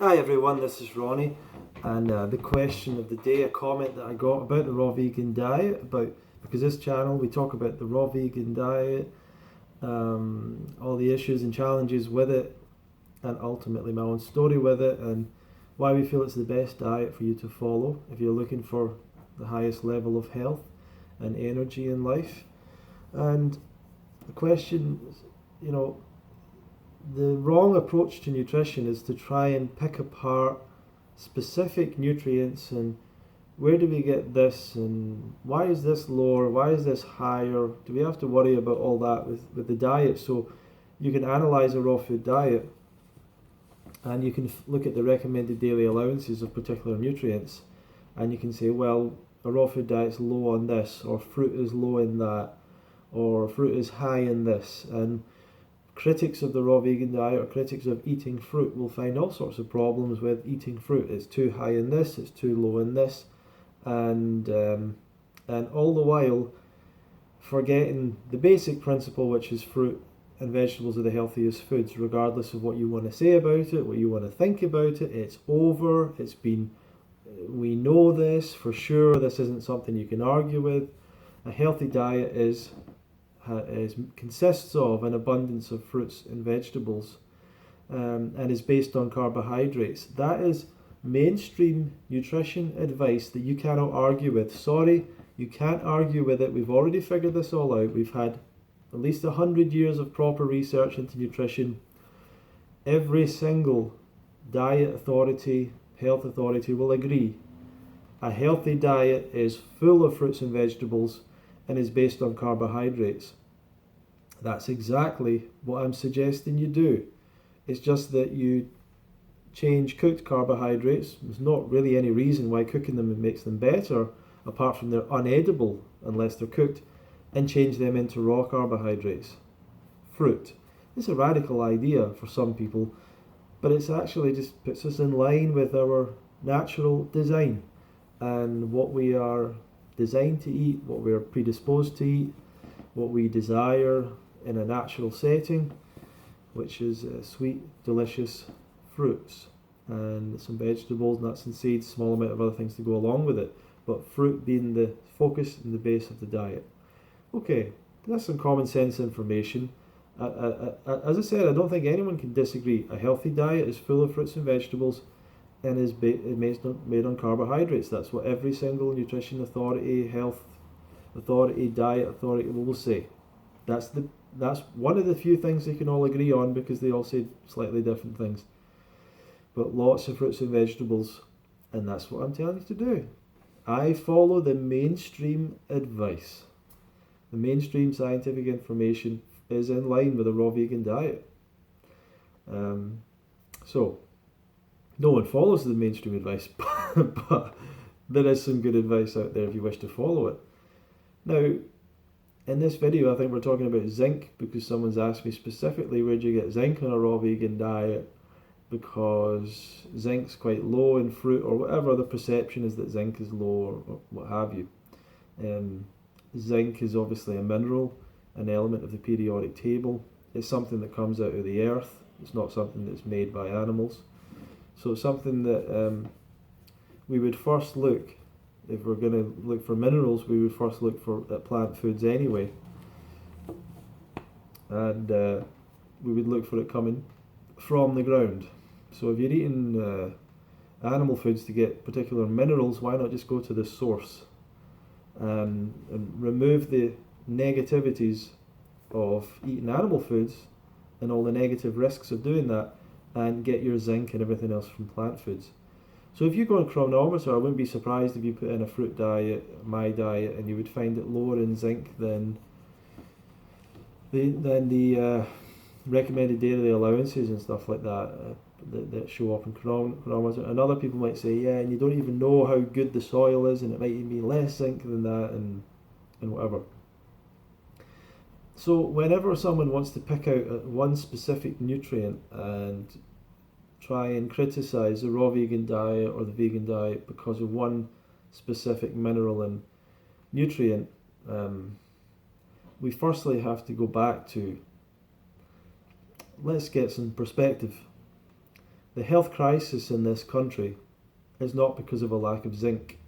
Hi everyone, this is Ronnie, and the question of the day, a comment that I got about the raw vegan diet, because this channel we talk about the raw vegan diet, all the issues and challenges with it, and ultimately my own story with it, and why we feel it's the best diet for you to follow if you're looking for the highest level of health and energy in life. And the question, you know, the wrong approach to nutrition is to try and pick apart specific nutrients and where do we get this and why is this lower, why is this higher, do we have to worry about all that with the diet. So you can analyze a raw food diet and you can look at the recommended daily allowances of particular nutrients and you can say, well, a raw food diet's low on this, or fruit is low in that, or fruit is high in this. And critics of the raw vegan diet or critics of eating fruit will find all sorts of problems with eating fruit. It's too high in this, it's too low in this, and all the while forgetting the basic principle, which is fruit and vegetables are the healthiest foods, regardless of what you want to say about it, what you want to think about it. It's over. It's been. We know this for sure. This isn't something you can argue with. A healthy diet consists of an abundance of fruits and vegetables, and is based on carbohydrates. That is mainstream nutrition advice that you cannot argue with. Sorry, you can't argue with it. We've already figured this all out. We've had at least 100 years of proper research into nutrition. Every single diet authority, health authority will agree. A healthy diet is full of fruits and vegetables and is based on carbohydrates. That's exactly what I'm suggesting you do. It's just that you change cooked carbohydrates. There's not really any reason why cooking them makes them better, apart from they're unedible unless they're cooked, and change them into raw carbohydrates. Fruit. It's a radical idea for some people, but it's actually just puts us in line with our natural design and what we are designed to eat, what we are predisposed to eat, what we desire in a natural setting, which is sweet, delicious fruits and some vegetables, nuts and seeds, small amount of other things to go along with it, but fruit being the focus and the base of the diet. Okay, that's some common sense information. As I said, I don't think anyone can disagree. A healthy diet is full of fruits and vegetables and is made on carbohydrates. That's what every single nutrition authority, health authority, diet authority will say. That's one of the few things they can all agree on, because they all say slightly different things. But lots of fruits and vegetables, and that's what I'm telling you to do. I follow the mainstream advice. The mainstream scientific information is in line with a raw vegan diet. So, no one follows the mainstream advice, but there is some good advice out there if you wish to follow it. Now, in this video, I think we're talking about zinc because someone's asked me specifically, where do you get zinc on a raw vegan diet? Because zinc's quite low in fruit, or whatever the perception is that zinc is low, or what have you. Zinc is obviously a mineral, an element of the periodic table. It's something that comes out of the earth. It's not something that's made by animals. So it's something that we would first look, if we're going to look for minerals, we would first look at plant foods anyway. And we would look for it coming from the ground. So if you're eating animal foods to get particular minerals, why not just go to the source and remove the negativities of eating animal foods and all the negative risks of doing that, and get your zinc and everything else from plant foods. So if you go on Chronometer, I wouldn't be surprised if you put in a fruit diet, my diet, and you would find it lower in zinc than the recommended daily allowances and stuff like that that show up in Chronometer. And other people might say, yeah, and you don't even know how good the soil is, and it might even be less zinc than that, and whatever. So whenever someone wants to pick out one specific nutrient and try and criticize the raw vegan diet or the vegan diet because of one specific mineral and nutrient, we firstly have to go back to, let's get some perspective. The health crisis in this country is not because of a lack of zinc.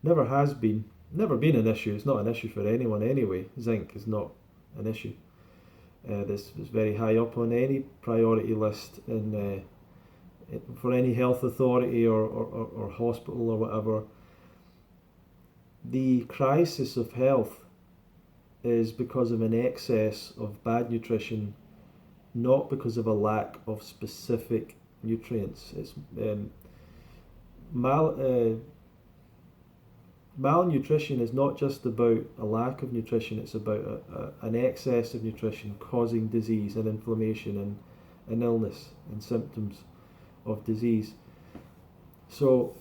Never has been. Never been an issue. It's not an issue for anyone anyway. Zinc is not an issue. This is very high up on any priority list for any health authority or hospital or whatever. The crisis of health is because of an excess of bad nutrition, not because of a lack of specific nutrients. It's malnutrition is not just about a lack of nutrition, it's about an excess of nutrition causing disease and inflammation and illness and symptoms of disease. So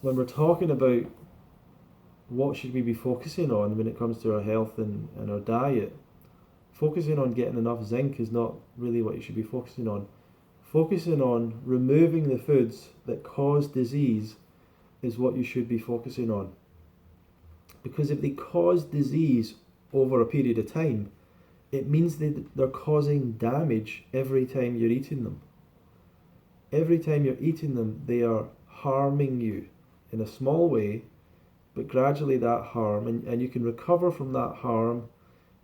when we're talking about what should we be focusing on when it comes to our health and our diet, focusing on getting enough zinc is not really what you should be focusing on. Focusing on removing the foods that cause disease is what you should be focusing on. Because if they cause disease over a period of time, it means they're causing damage every time you're eating them. Every time you're eating them, they are harming you in a small way, but gradually that harm, and you can recover from that harm,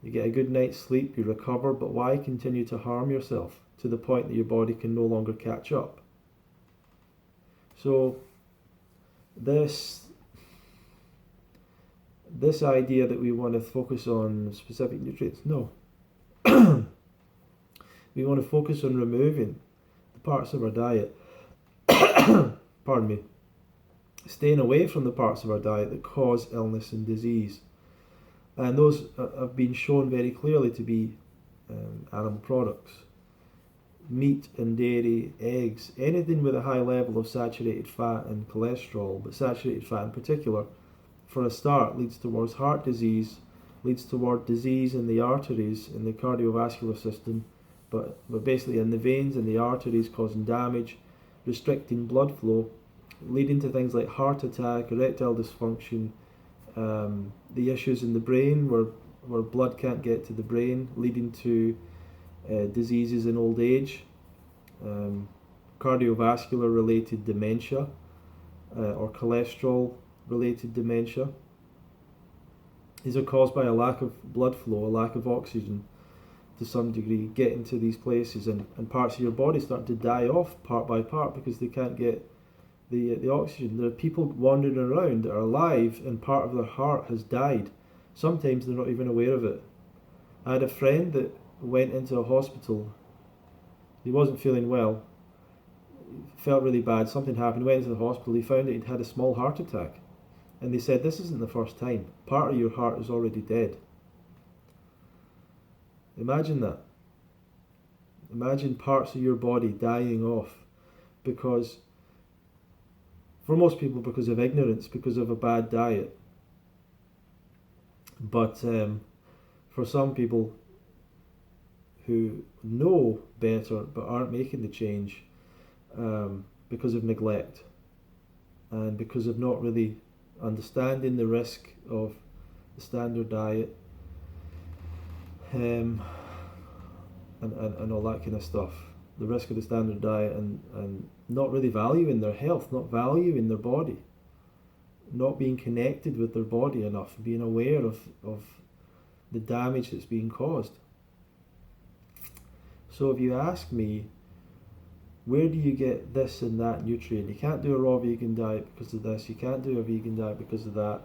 you get a good night's sleep, you recover, but why continue to harm yourself to the point that your body can no longer catch up? So this idea that we want to focus on specific nutrients, no. We want to focus on removing the parts of our diet, pardon me, staying away from the parts of our diet that cause illness and disease. And those have been shown very clearly to be animal products. Meat and dairy, eggs, anything with a high level of saturated fat and cholesterol, but saturated fat in particular, for a start, leads towards heart disease, leads toward disease in the arteries, in the cardiovascular system, but basically in the veins and the arteries, causing damage, restricting blood flow, leading to things like heart attack, erectile dysfunction, the issues in the brain where blood can't get to the brain, leading to diseases in old age, cardiovascular related dementia, or cholesterol related dementia. These are caused by a lack of blood flow, a lack of oxygen to some degree getting to these places, and parts of your body start to die off part by part because they can't get the oxygen. There are people wandering around that are alive and part of their heart has died. Sometimes they're not even aware of it. I had a friend that went into a hospital. He wasn't feeling well, felt really bad, something happened, went into the hospital, he found that he'd had a small heart attack. And they said, this isn't the first time. Part of your heart is already dead. Imagine that. Imagine parts of your body dying off because, for most people, because of ignorance, because of a bad diet. But for some people who know better but aren't making the change because of neglect and because of not really understanding the risk of the standard diet and all that kind of stuff, the risk of the standard diet, and not really valuing their health, not valuing their body, not being connected with their body enough, being aware of the damage that's being caused. So if you ask me, where do you get this and that nutrient? You can't do a raw vegan diet because of this, you can't do a vegan diet because of that.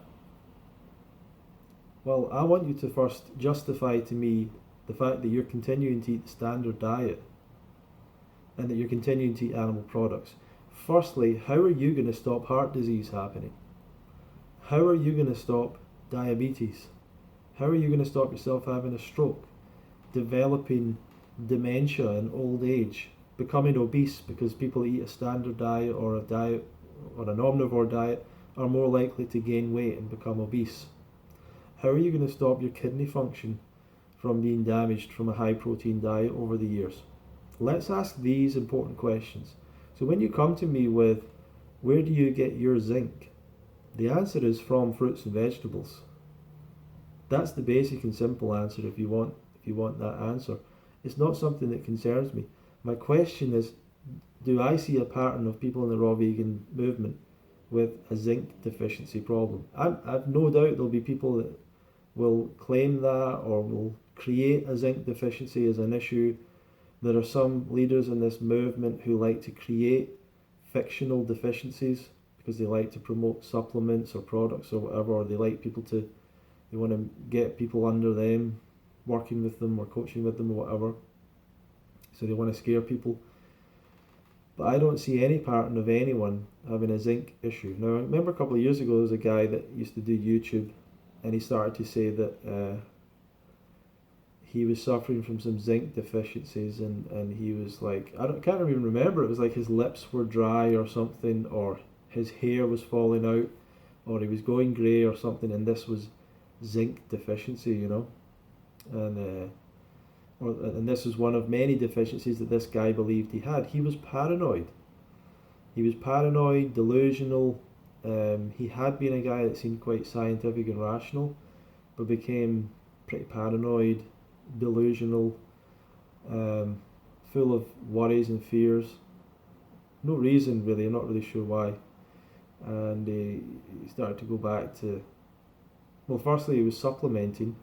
Well, I want you to first justify to me the fact that you're continuing to eat the standard diet and that you're continuing to eat animal products. Firstly, how are you going to stop heart disease happening? How are you going to stop diabetes? How are you going to stop yourself having a stroke, developing dementia in old age, becoming obese because people eat a standard diet or an omnivore diet are more likely to gain weight and become obese? How are you going to stop your kidney function from being damaged from a high protein diet over the years? Let's ask these important questions. So when you come to me with, where do you get your zinc? The answer is from fruits and vegetables. That's the basic and simple answer if you want that answer. It's not something that concerns me. My question is, do I see a pattern of people in the raw vegan movement with a zinc deficiency problem? I've no doubt there'll be people that will claim that or will create a zinc deficiency as an issue. There are some leaders in this movement who like to create fictional deficiencies because they like to promote supplements or products or whatever, or they want to get people under them, working with them or coaching with them or whatever. So they want to scare people. But I don't see any pattern of anyone having a zinc issue. Now, I remember a couple of years ago there was a guy that used to do YouTube, and he started to say that he was suffering from some zinc deficiencies, and he was like, can't even remember, it was like his lips were dry or something, or his hair was falling out, or he was going grey or something, and this was zinc deficiency, you know. And this was one of many deficiencies that this guy believed he had. He was paranoid. He was paranoid, delusional. He had been a guy that seemed quite scientific and rational, but became pretty paranoid, delusional, full of worries and fears. No reason really, I'm not really sure why. And he started to go back to, well, firstly he was supplementing.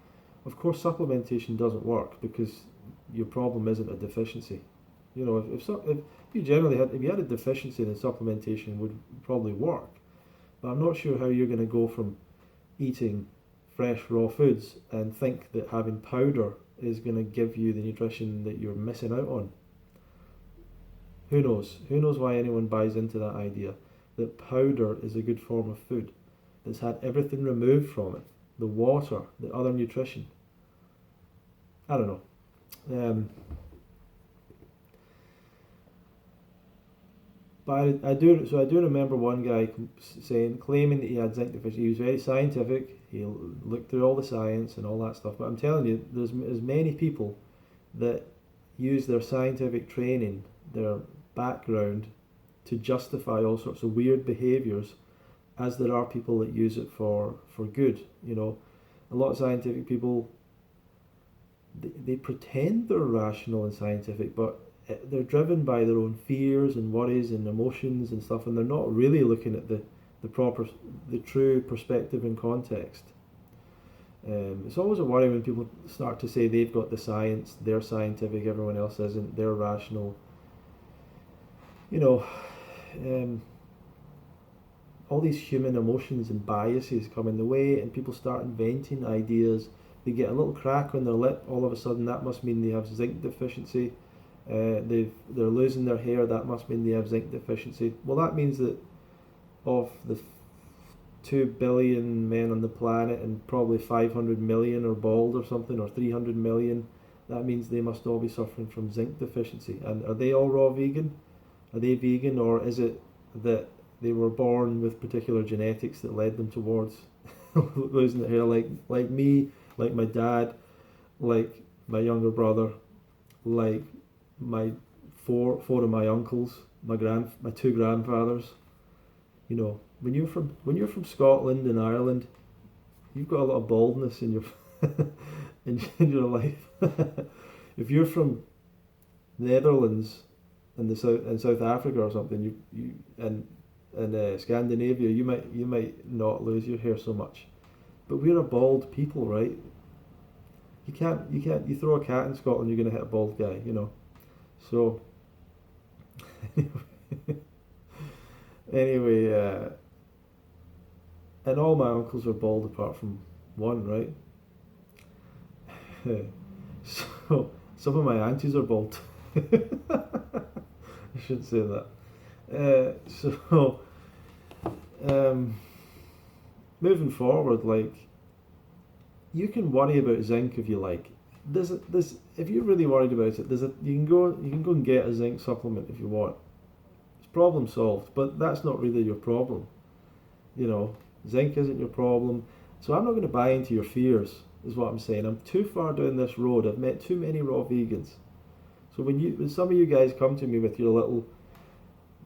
Of course supplementation doesn't work because your problem isn't a deficiency. You know, if you had a deficiency, then supplementation would probably work. But I'm not sure how you're going to go from eating fresh raw foods and think that having powder is going to give you the nutrition that you're missing out on. Who knows? Who knows why anyone buys into that idea that powder is a good form of food that's had everything removed from it, the water, the other nutrition. I don't know. But I do remember one guy claiming that he had zinc deficiency. He was very scientific. He looked through all the science and all that stuff. But I'm telling you, there's as many people that use their scientific training, their background, to justify all sorts of weird behaviours, as there are people that use it for good. You know, a lot of scientific people, they pretend they're rational and scientific, but they're driven by their own fears and worries and emotions and stuff, and they're not really looking at the true perspective and context. It's always a worry when people start to say they've got the science, they're scientific, everyone else isn't, they're rational. You know, all these human emotions and biases come in the way, and people start inventing ideas. They get a little crack on their lip, all of a sudden that must mean they have zinc deficiency. They're losing their hair, that must mean they have zinc deficiency. Well, that means that of the 2 billion men on the planet, and probably 500 million are bald or something, or 300 million, that means they must all be suffering from zinc deficiency. And are they all raw vegan? Are they vegan, or is it that they were born with particular genetics that led them towards losing their hair, like me, like my dad, like my younger brother, like my four of my uncles, my 2 grandfathers. You know, when you're from Scotland and Ireland, you've got a lot of baldness in your in your life. If you're from Netherlands and South Africa or something, and Scandinavia, you might not lose your hair so much. But we're a bald people, right? You throw a cat in Scotland, you're gonna hit a bald guy, you know. So anyway, and all my uncles are bald apart from one, right? So some of my aunties are bald. I shouldn't say that. Moving forward, like, you can worry about zinc if you like. If you're really worried about it, you can go and get a zinc supplement if you want. It's problem solved, but that's not really your problem. You know, zinc isn't your problem. So I'm not going to buy into your fears, is what I'm saying. I'm too far down this road. I've met too many raw vegans. So when some of you guys come to me with your little,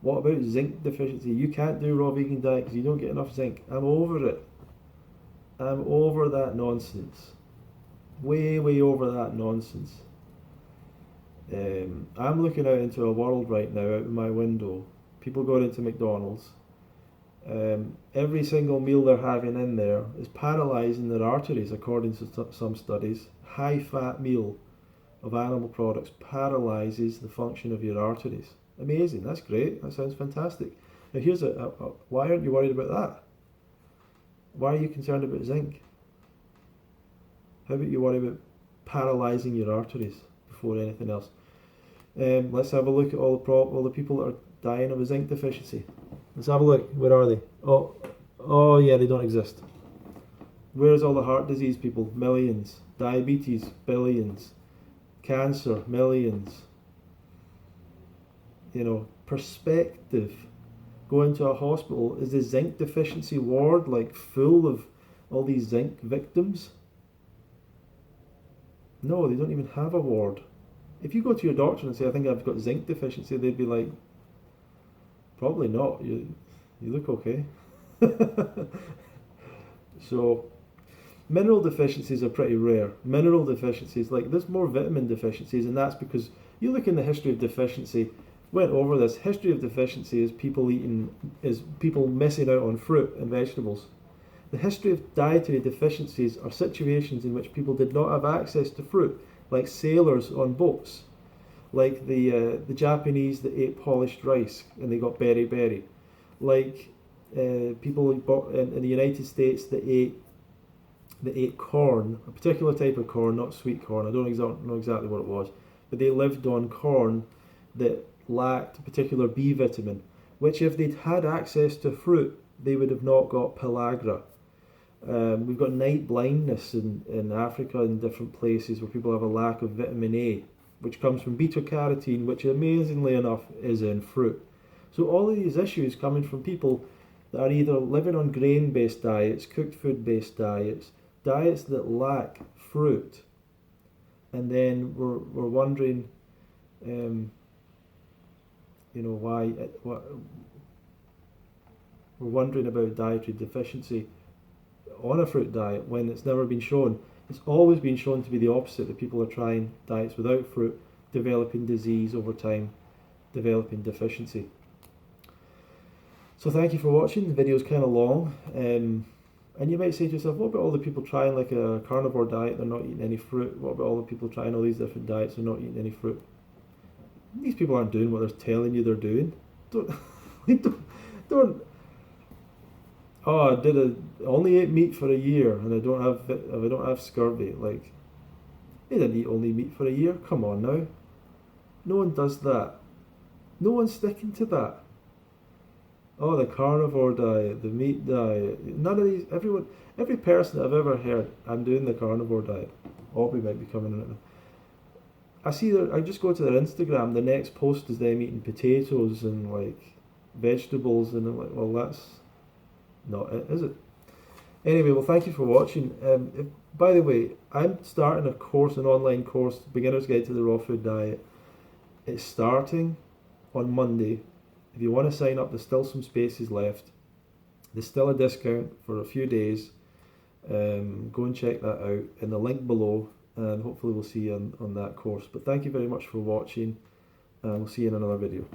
what about zinc deficiency? You can't do raw vegan diet because you don't get enough zinc. I'm over it. I'm over that nonsense. Way over that nonsense. I'm looking out into a world right now, out of my window. People going into McDonald's. Every single meal they're having in there is paralysing their arteries, according to some studies. High-fat meal of animal products paralyses the function of your arteries. Amazing, that's great, that sounds fantastic. Now here's why aren't you worried about that? Why are you concerned about zinc? How about you worry about paralysing your arteries before anything else? Let's have a look at all the people that are dying of a zinc deficiency. Let's have a look. Where are they? Oh yeah, they don't exist. Where's all the heart disease people? Millions. Diabetes, billions. Cancer, millions. You know, perspective. Go into a hospital, is the zinc deficiency ward like full of all these zinc victims? No, they don't even have a ward. If you go to your doctor and say, I think I've got zinc deficiency, they'd be like, probably not, you look okay. So, mineral deficiencies are pretty rare. Mineral deficiencies, like there's more vitamin deficiencies, and that's because you look in the history of deficiency, went over this, history of deficiency is people missing out on fruit and vegetables. The history of dietary deficiencies are situations in which people did not have access to fruit, like sailors on boats, like the Japanese that ate polished rice and they got beriberi, like people in the United States that ate corn, a particular type of corn, not sweet corn. I don't know exactly what it was, but they lived on corn that lacked a particular B vitamin, which if they'd had access to fruit, they would have not got pellagra. We've got night blindness in Africa and different places where people have a lack of vitamin A, which comes from beta carotene, which amazingly enough is in fruit. So all of these issues coming from people that are either living on grain-based diets, cooked food-based diets, diets that lack fruit, and then we're wondering, why. We're wondering about dietary deficiency on a fruit diet when it's never been shown. It's always been shown to be the opposite, that people are trying diets without fruit, developing disease over time, developing deficiency. So thank you for watching. The video is kind of long, and you might say to yourself, what about all the people trying like a carnivore diet, they're not eating any fruit? What about all the people trying all these different diets, they're not eating any fruit? These people aren't doing what they're telling you they're doing. Don't oh, I only ate meat for a year and I don't have scurvy. Like, they didn't eat only meat for a year. Come on now. No one does that. No one's sticking to that. Oh, the carnivore diet, the meat diet. None of these, every person that I've ever heard, I'm doing the carnivore diet. Aubrey might be coming in. I just go to their Instagram, the next post is them eating potatoes and like vegetables, and I'm like, well, that's not it, is it? Anyway, well, thank you for watching. By the way, I'm starting a course, an online course, Beginner's Guide to the Raw Food Diet. It's starting on Monday. If you want to sign up, there's still some spaces left. There's still a discount for a few days. Go and check that out in the link below, and hopefully we'll see you on that course. But thank you very much for watching, and we'll see you in another video.